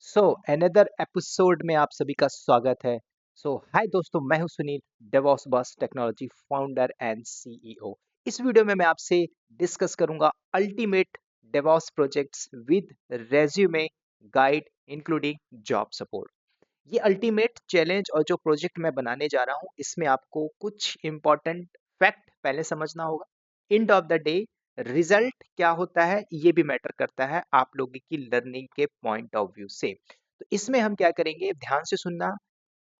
So another episode में आप सभी का स्वागत है। हाय दोस्तों, मैं हूं Sunil, DevOps boss technology founder and CEO. इस वीडियो में मैं आपसे डिस्कस करूंगा ultimate DevOps projects with resume guide including job support. ये अल्टीमेट चैलेंज और जो प्रोजेक्ट मैं बनाने जा रहा हूँ, इसमें आपको कुछ इंपॉर्टेंट फैक्ट पहले समझना होगा। And of the day result क्या होता है ये भी मैटर करता है आप लोगों की लर्निंग के पॉइंट ऑफ व्यू से। तो इसमें हम क्या करेंगे, ध्यान से सुनना।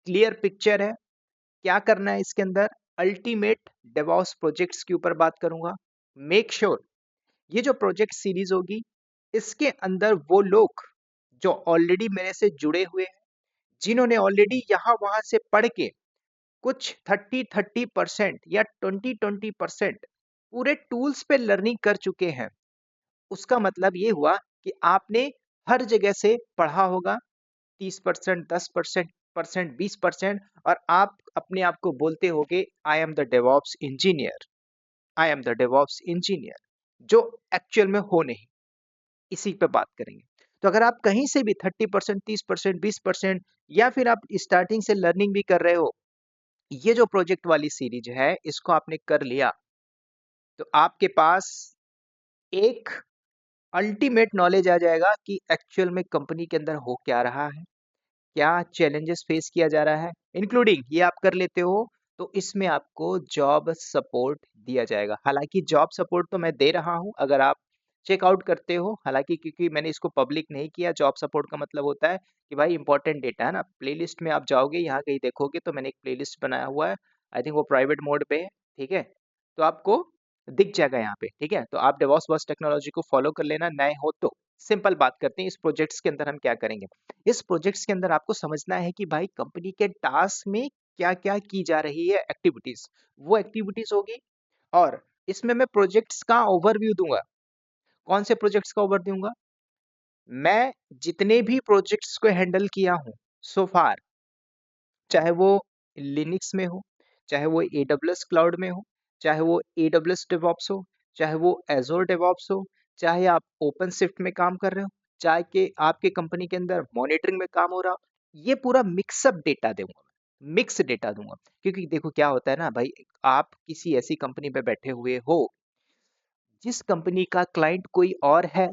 क्लियर पिक्चर है क्या करना है इसके अंदर। अल्टीमेट डेवॉप्स प्रोजेक्ट्स के ऊपर बात करूंगा। मेक श्योर ये जो प्रोजेक्ट सीरीज होगी, इसके अंदर वो लोग जो ऑलरेडी मेरे से जुड़े हुए हैं, जिन्होंने ऑलरेडी यहाँ वहां से पढ़ के कुछ 30% या 20% पूरे टूल्स पे लर्निंग कर चुके हैं, उसका मतलब ये हुआ कि आपने हर जगह से पढ़ा होगा। 30%, 10%, 20%, और आप अपने आप को बोलते होगे I am the DevOps engineer, I am the DevOps engineer, जो एक्चुअल में हो नहीं। इसी पे बात करेंगे। तो अगर आप कहीं से भी 30%, 30%, 20%, या फिर आप स्टार्टिंग से लर्निंग भी कर रहे हो, ये जो प्रोजेक्ट वाली सीरीज है इसको आपने कर लिया, तो आपके पास एक अल्टीमेट नॉलेज आ जाएगा कि एक्चुअल में कंपनी के अंदर हो क्या रहा है, क्या चैलेंजेस फेस किया जा रहा है। इंक्लूडिंग ये आप कर लेते हो तो इसमें आपको जॉब सपोर्ट दिया जाएगा। हालांकि जॉब सपोर्ट तो मैं दे रहा हूं, अगर आप चेकआउट करते हो, हालांकि क्योंकि मैंने इसको पब्लिक नहीं किया। जॉब सपोर्ट का मतलब होता है कि भाई इंपॉर्टेंट डेटा है ना, प्लेलिस्ट में आप जाओगे, यहाँ कहीं देखोगे तो मैंने एक प्लेलिस्ट बनाया हुआ है। आई थिंक वो प्राइवेट मोड पे है, ठीक है, तो आपको दिख जाएगा यहाँ पे। ठीक है, तो आप डेवॉप्स बॉस टेक्नोलॉजी को फॉलो कर लेना, नए हो तो। सिंपल बात करते हैं, इस प्रोजेक्ट्स के अंदर हम क्या करेंगे। इस प्रोजेक्ट्स के अंदर आपको समझना है कि भाई कंपनी के टास्क में क्या क्या की जा रही है, एक्टिविटीज, वो एक्टिविटीज होगी। और इसमें मैं प्रोजेक्ट्स का ओवरव्यू दूंगा। कौन से प्रोजेक्ट्स का ओवर दूंगा? मैं जितने भी प्रोजेक्ट्स को हैंडल किया हूं सो फार, चाहे वो लिनक्स में हो, चाहे वो AWS क्लाउड में हो, चाहे वो AWS डेवॉप्स हो, चाहे वो एजोर डेवॉप्स हो, चाहे आप ओपन शिफ्ट में काम कर रहे हो, चाहे कि आपके कंपनी के अंदर मॉनिटरिंग में काम हो रहा हो, ये पूरा मिक्सअप डेटा दूंगा, मिक्स डेटा दूंगा। क्योंकि देखो क्या होता है ना भाई, आप किसी ऐसी कंपनी पे बैठे हुए हो जिस कंपनी का क्लाइंट कोई और है,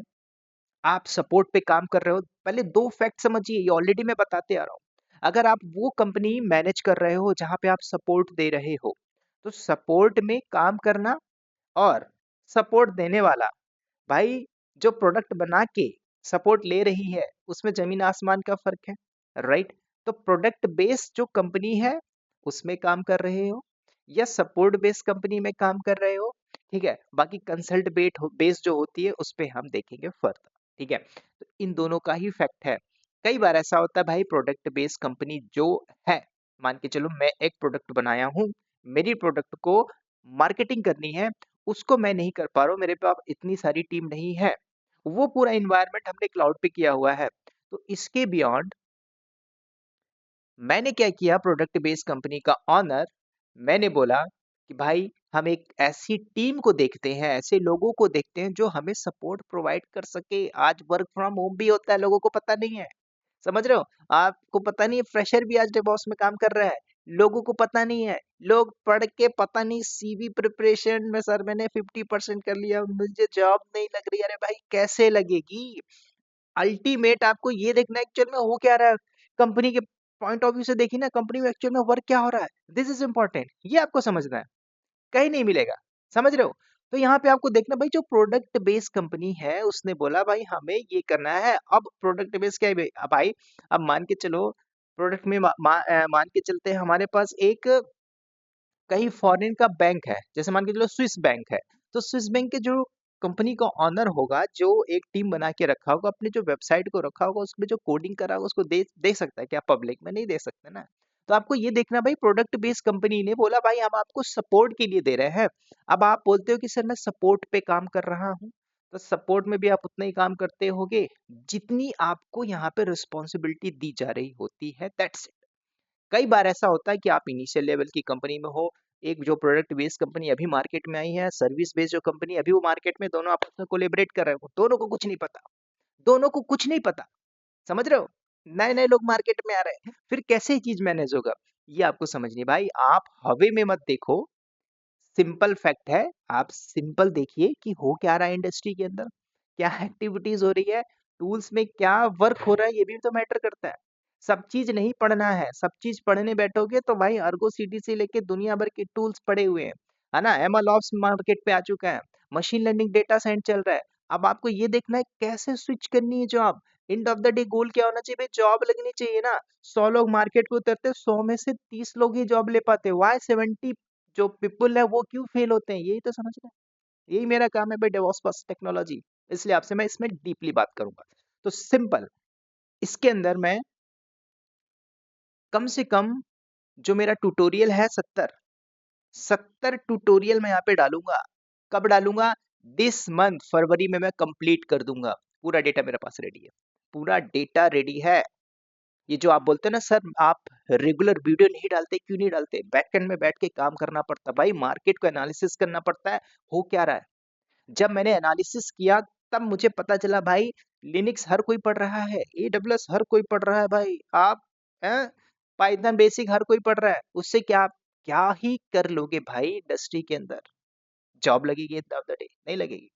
आप सपोर्ट पे काम कर रहे हो। पहले दो फैक्ट समझिए, ये ऑलरेडी मैं बताते आ रहा हूँ। अगर आप वो कंपनी मैनेज कर रहे हो जहां पे आप सपोर्ट दे रहे हो, तो सपोर्ट में काम करना और सपोर्ट देने वाला, भाई जो प्रोडक्ट बना के सपोर्ट ले रही है, उसमें जमीन आसमान का फर्क है, राइट। तो प्रोडक्ट बेस्ड जो कंपनी है उसमें काम कर रहे हो, या सपोर्ट बेस्ड कंपनी में काम कर रहे हो, ठीक है। बाकी कंसल्ट बेस्ड जो होती है उस पे हम देखेंगे फर्दर, ठीक है। तो इन दोनों का ही फैक्ट है। कई बार ऐसा होता है भाई, प्रोडक्ट बेस्ड कंपनी जो है, मान के चलो मैं एक प्रोडक्ट बनाया हूँ, मेरी प्रोडक्ट को मार्केटिंग करनी है, उसको मैं नहीं कर पा रहा हूँ, मेरे पास इतनी सारी टीम नहीं है, वो पूरा इन्वायरमेंट हमने क्लाउड पे किया हुआ है। तो इसके बियॉन्ड मैंने क्या किया, प्रोडक्ट बेस्ड कंपनी का ऑनर, मैंने बोला कि भाई हम एक ऐसी टीम को देखते हैं, ऐसे लोगों को देखते हैं जो हमें सपोर्ट प्रोवाइड कर सके। आज वर्क फ्रॉम होम भी होता है, लोगों को पता नहीं है, समझ रहे हो? आपको पता नहीं है, फ्रेशर भी आज डेवॉप्स में काम कर रहा है, लोगों को पता नहीं है। लोग पढ़ के पता नहीं सीवी प्रिपरेशन में सर मैंने 50% कर लिया, मुझे जॉब नहीं लग रही। अरे भाई कैसे लगेगी? अल्टीमेट आपको ये देखना है एक्चुअल में हो क्या रहा है। कंपनी के पॉइंट ऑफ व्यू से देखिए ना, कंपनी में एक्चुअल में वर्क क्या हो रहा है, दिस इज इंपॉर्टेंट, ये आपको समझना है, कहीं नहीं मिलेगा, समझ रहे हो? तो यहाँ पे आपको देखना भाई, जो प्रोडक्ट बेस्ड कंपनी है उसने बोला भाई हमें ये करना है। अब प्रोडक्ट बेस्ड क्या है भाई? अब भाई अब मान के चलो, प्रोडक्ट में मान के चलते हैं हमारे पास एक कहीं फॉरेन का बैंक है, जैसे मान के चलो स्विस बैंक है। तो स्विस बैंक के जो कंपनी का ऑनर होगा, जो एक टीम बना के रखा होगा, अपने जो वेबसाइट को रखा होगा, उसमें जो कोडिंग करा होगा उसको दे सकता है क्या? पब्लिक में नहीं दे सकते ना। तो आपको ये देखना भाई, प्रोडक्ट बेस्ड कंपनी ने बोला भाई हम आपको सपोर्ट के लिए दे रहे हैं। अब आप बोलते हो कि सर मैं सपोर्ट पे काम कर रहा हूँ, तो सपोर्ट में भी आप उतना ही काम करते होगे जितनी आपको यहाँ पे रिस्पॉन्सिबिलिटी दी जा रही होती है, दैट्स। कई बार ऐसा होता है कि आप इनिशियल लेवल की कंपनी में हो, एक जो प्रोडक्ट बेस्ड कंपनी अभी मार्केट में आई है, सर्विस बेस्ड जो कंपनी अभी वो मार्केट में, दोनों आपस में कोलेबरेट कर रहे हो, दोनों को कुछ नहीं पता, दोनों को कुछ नहीं पता, समझ रहे हो? नए नए लोग मार्केट में आ रहे हैं, फिर कैसे ये चीज मैनेज होगा? ये आपको समझनी है भाई। आप हवे में मत देखो, सिंपल फैक्ट है, आप सिंपल देखिए कि हो क्या रहा है इंडस्ट्री के अंदर, क्या एक्टिविटीज हो रही है, टूल्स में क्या वर्क हो रहा है, ये भी तो मैटर करता है। सब चीज नहीं पढ़ना है, सब चीज पढ़ने बैठोगे तो भाई अर्गो सीटी से लेके दुनिया भर के टूल्स पड़े हुए हैं, है ना। एमएलओप्स मार्केट पे आ चुका है, मशीन लर्निंग डेटा साइंस चल रहा है। अब आपको ये देखना है कैसे स्विच करनी है job. End of the day goal क्या होना चाहिए भाई? जॉब लगनी चाहिए ना। 100 लोग मार्केट पे उतरते हैं, 100 में से 30 लोग ही जॉब ले पाते हैं। वाई 70 जो पीपल है वो क्यों फेल होते हैं? यही तो समझना है। यही मेरा काम है भाई, डेवॉप्स प्लस टेक्नोलॉजी। इसलिए आपसे मैं इसमें डीपली बात करूंगा। तो सिंपल, इसके अंदर मैं कम से कम जो मेरा ट्यूटोरियल है 70 ट्यूटोरियल मैं यहाँ पे डालूंगा। कब डालूंगा? दिस मंथ फरवरी में मैं कंप्लीट कर दूंगा। पूरा डेटा मेरे पास रेडी है, पूरा डेटा रेडी है। ये जो आप बोलते हैं ना सर आप रेगुलर वीडियो नहीं डालते, क्यों नहीं डालते? बैकएंड में बैठ के काम करना पड़ता है भाई, मार्केट को एनालिसिस करना पड़ता है, हो क्या रहा है। जब मैंने एनालिसिस किया तब मुझे पता चला भाई, लिनक्स हर कोई पढ़ रहा है, एडब्ल्यूएस हर कोई पढ़ रहा है भाई, आप पाइथन बेसिक हर कोई पढ़ रहा है। उससे क्या आप क्या ही कर लोगे भाई इंडस्ट्री के अंदर? जॉब लगेगी at the of the day? नहीं लगेगी।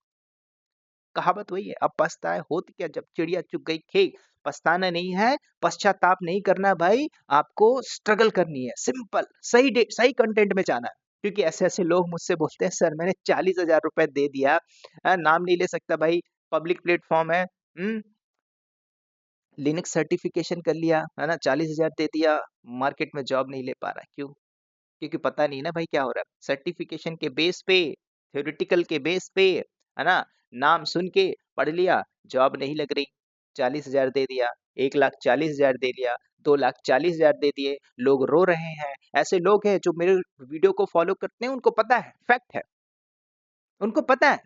कहावत वही है, अब पछताए होत क्या जब चिड़िया चुग गई खेत। पछताना नहीं है, पश्चाताप नहीं करना भाई, आपको स्ट्रगल करनी है। सिंपल, सही कंटेंट में जाना है। क्योंकि ऐसे ऐसे लोग मुझसे बोलते हैं सर मैंने 40,000 रुपए दे दिया, नाम नहीं ले सकता भाई, पब्लिक प्लेटफॉर्म है, लिनक्स सर्टिफिकेशन कर लिया, है ना, 40,000 दे दिया, मार्केट में जॉब नहीं ले पा रहा। क्यों? क्योंकि पता नहीं ना भाई क्या हो रहा है। सर्टिफिकेशन के बेस पे, थ्योरेटिकल के बेस पे, है ना, नाम सुन के पढ़ लिया, जॉब नहीं लग रही, 40,000 दे दिया, 1,40,000 दे दिया, 2,40,000 दे दिए, लोग रो रहे हैं। ऐसे लोग हैं जो मेरे वीडियो को फॉलो करते हैं, उनको पता है, फैक्ट है, उनको पता है।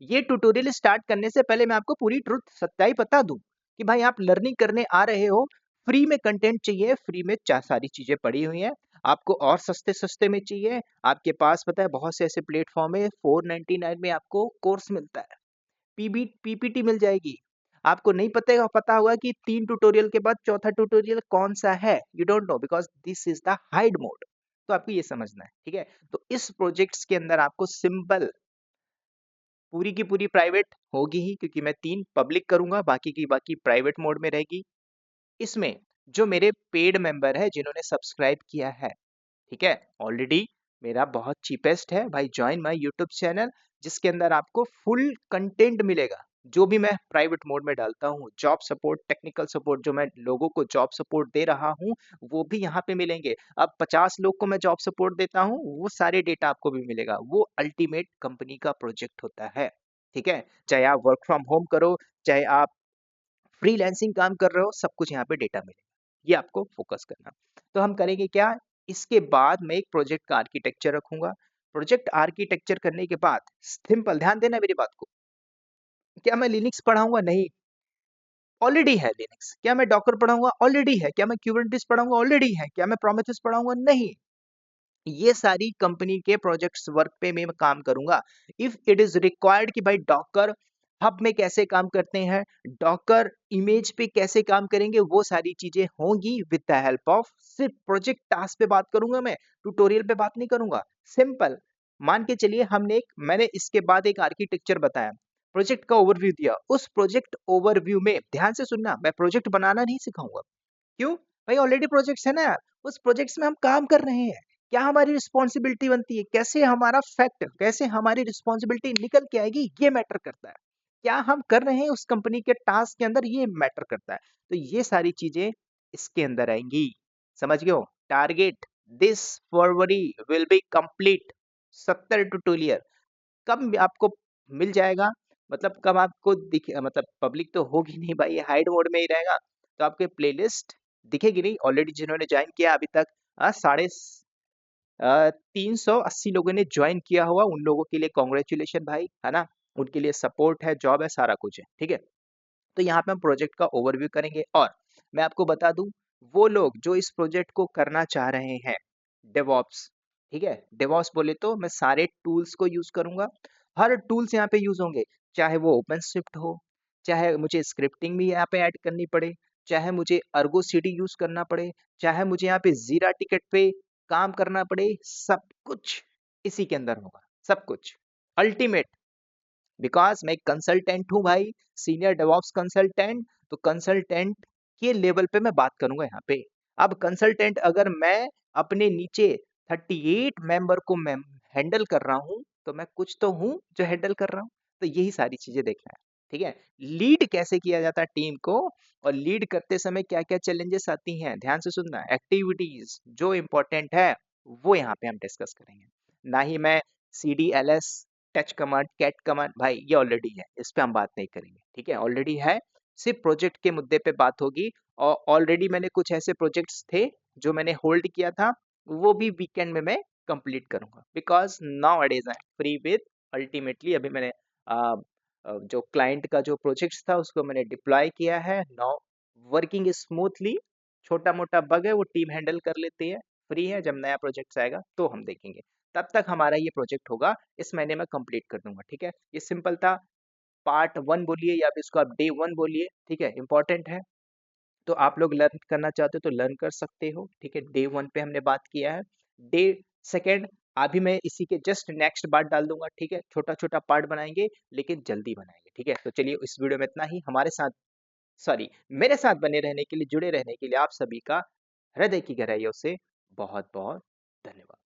ये ट्यूटोरियल स्टार्ट करने से पहले मैं आपको पूरी ट्रुथ सच्चाई बता दूं कि भाई आप लर्निंग करने आ रहे हो, फ्री में कंटेंट चाहिए, फ्री में सारी चीजें पड़ी हुई हैं। आपको और सस्ते सस्ते में चाहिए, आपके पास पता है बहुत से ऐसे प्लेटफॉर्म है, 499 में आपको कोर्स मिलता है, पीपीटी मिल जाएगी। आपको नहीं पता होगा कि 3 ट्यूटोरियल के बाद चौथा ट्यूटोरियल कौन सा है, you don't know because this is the hide mode. तो आपको ये समझना है, ठीक है। तो इस प्रोजेक्ट्स के अंदर आपको सिंपल, पूरी की पूरी प्राइवेट होगी ही, क्योंकि मैं 3 पब्लिक करूंगा, बाकी की बाकी प्राइवेट मोड में रहेगी। इसमें जो मेरे पेड मेंबर है जिन्होंने सब्सक्राइब किया है, ठीक है, ऑलरेडी मेरा बहुत चीपेस्ट है भाई, ज्वाइन माय यूट्यूब चैनल, जिसके अंदर आपको फुल कंटेंट मिलेगा। जो भी मैं प्राइवेट मोड में डालता हूँ, जॉब सपोर्ट, टेक्निकल सपोर्ट, जो मैं लोगों को जॉब सपोर्ट दे रहा हूँ, वो भी यहाँ पे मिलेंगे। अब 50 लोग को मैं जॉब सपोर्ट देता हूँ, वो सारे डेटा आपको भी मिलेगा। वो अल्टीमेट कंपनी का प्रोजेक्ट होता है, ठीक है। चाहे आप वर्क फ्रॉम होम करो, चाहे आप फ्रीलांसिंग काम कर रहे हो, सब कुछ यहाँ पे डेटा मिलेगा। ये आपको फोकस करना। तो हम करेंगे क्या, इसके बाद मैं एक प्रोजेक्ट का आर्किटेक्चर रखूंगा। प्रोजेक्ट आर्किटेक्चर करने के बाद सिंपल, ध्यान देना मेरी बात को, क्या मैं लिनक्स पढ़ाऊंगा? नहीं, ऑलरेडी है लिनक्स। क्या मैं डॉकर पढ़ाऊंगा? ऑलरेडी है। क्या मैं क्यूबरनेटिस पढ़ाऊंगा? ऑलरेडी है। क्या मैं प्रोमेथेस पढ़ाऊंगा? नहीं। ये सारी कंपनी के प्रोजेक्ट्स वर्क पे मैं काम करूंगा। इफ इट इज रिक्वायर्ड कि भाई डॉकर हब में कैसे काम करते हैं, डॉकर इमेज पे कैसे काम करेंगे, वो सारी चीजें होंगी विद द हेल्प ऑफ, सिर्फ प्रोजेक्ट टास्क पे बात करूंगा मैं, ट्यूटोरियल पे बात नहीं करूंगा। सिंपल, मान के चलिए मैंने इसके बाद एक आर्किटेक्चर बताया, प्रोजेक्ट का ओवरव्यू दिया। उस प्रोजेक्ट ओवरव्यू में ध्यान से सुनना, मैं प्रोजेक्ट बनाना नहीं सिखाऊंगा। क्यों? भाई ऑलरेडी प्रोजेक्ट्स है ना यार, उस प्रोजेक्ट्स में हम काम कर रहे हैं। क्या हमारी रिस्पॉन्सिबिलिटी बनती है, कैसे हमारा फैक्ट, कैसे हमारी रिस्पॉन्सिबिलिटी निकल के आएगी, ये मैटर करता है। क्या हम कर रहे हैं उस कंपनी के टास्क के अंदर, ये मैटर करता है। तो ये सारी चीजें इसके अंदर आएंगी। समझ गए हो? Target this February will be complete 70 tutorial. कब आपको मिल जाएगा, मतलब कब आपको दिखे, मतलब पब्लिक तो होगी नहीं भाई, ये हाइड मोड में ही रहेगा, तो आपके प्लेलिस्ट दिखेगी नहीं। ऑलरेडी जिन्होंने ज्वाइन किया अभी तक, साढ़े 380 लोगों ने ज्वाइन किया हुआ, उन लोगों के लिए कॉन्ग्रेचुलेशन भाई, है ना। उनके लिए सपोर्ट है, जॉब है, सारा कुछ है, ठीक है। तो यहाँ पे हम प्रोजेक्ट का ओवरव्यू करेंगे। और मैं आपको बता दूं, वो लोग जो इस प्रोजेक्ट को करना चाह रहे हैं, डेवॉप्स, ठीक है, डेवॉप्स बोले तो मैं सारे टूल्स को यूज करूंगा। हर टूल्स यहाँ पे यूज होंगे, चाहे वो ओपन स्क्रिप्ट हो, चाहे मुझे स्क्रिप्टिंग भी यहाँ पे ऐड करनी पड़े, चाहे मुझे अर्गो सीडी यूज करना पड़े, चाहे मुझे यहाँ पे जीरा टिकट पे काम करना पड़े, सब कुछ इसी के अंदर होगा, सब कुछ अल्टीमेट। बिकॉज मैं कंसल्टेंट हूँ भाई, सीनियर डेवऑप्स कंसल्टेंट। तो कंसल्टेंट के लेवल पे मैं बात करूंगा यहाँ पे। अब कंसल्टेंट अगर मैं अपने नीचे 38 मेंबर को मैं हैंडल कर रहा हूँ, तो मैं कुछ तो हूँ जो हैंडल कर रहा हूँ। तो यही सारी चीजें देखना है, ठीक है। लीड कैसे किया जाता है टीम को, और लीड करते समय क्या क्या चैलेंजेस आती हैं, ध्यान से सुनना। एक्टिविटीज जो इंपॉर्टेंट है वो यहाँ पे हम डिस्कस करेंगे। ना ही मैं CDLS, touch command, cat command, भाई ये ऑलरेडी है, इस पे हम बात नहीं करेंगे, ठीक है, ऑलरेडी है। सिर्फ प्रोजेक्ट के मुद्दे पे बात होगी। और ऑलरेडी मैंने कुछ ऐसे प्रोजेक्ट्स थे जो मैंने होल्ड किया था, वो भी वीकेंड में मैं कंप्लीट करूंगा। बिकॉज नाउ अडेज I am free with, ultimately अभी मैंने जो क्लाइंट का जो प्रोजेक्ट्स था उसको मैंने डिप्लॉय किया है। Now working smoothly. छोटा मोटा बग है वो टीम हैंडल कर लेती है। फ्री है, जब नया प्रोजेक्ट आएगा तो हम देखेंगे। तब तक हमारा ये प्रोजेक्ट होगा, इस महीने में कंप्लीट कर दूंगा, ठीक है। ये सिंपल था, पार्ट 1 बोलिए या फिर इसको आप डे 1 बोलिए, ठीक है, इंपॉर्टेंट है। तो आप लोग लर्न करना चाहते हो तो लर्न कर सकते हो, ठीक है। डे 1 पे हमने बात किया है। डे सेकेंड अभी मैं इसी के जस्ट नेक्स्ट पार्ट डाल दूंगा, ठीक है। छोटा छोटा पार्ट बनाएंगे लेकिन जल्दी बनाएंगे, ठीक है। तो चलिए इस वीडियो में इतना ही। हमारे साथ, सॉरी, मेरे साथ बने रहने के लिए, जुड़े रहने के लिए आप सभी का हृदय की गहराइयों से बहुत बहुत धन्यवाद।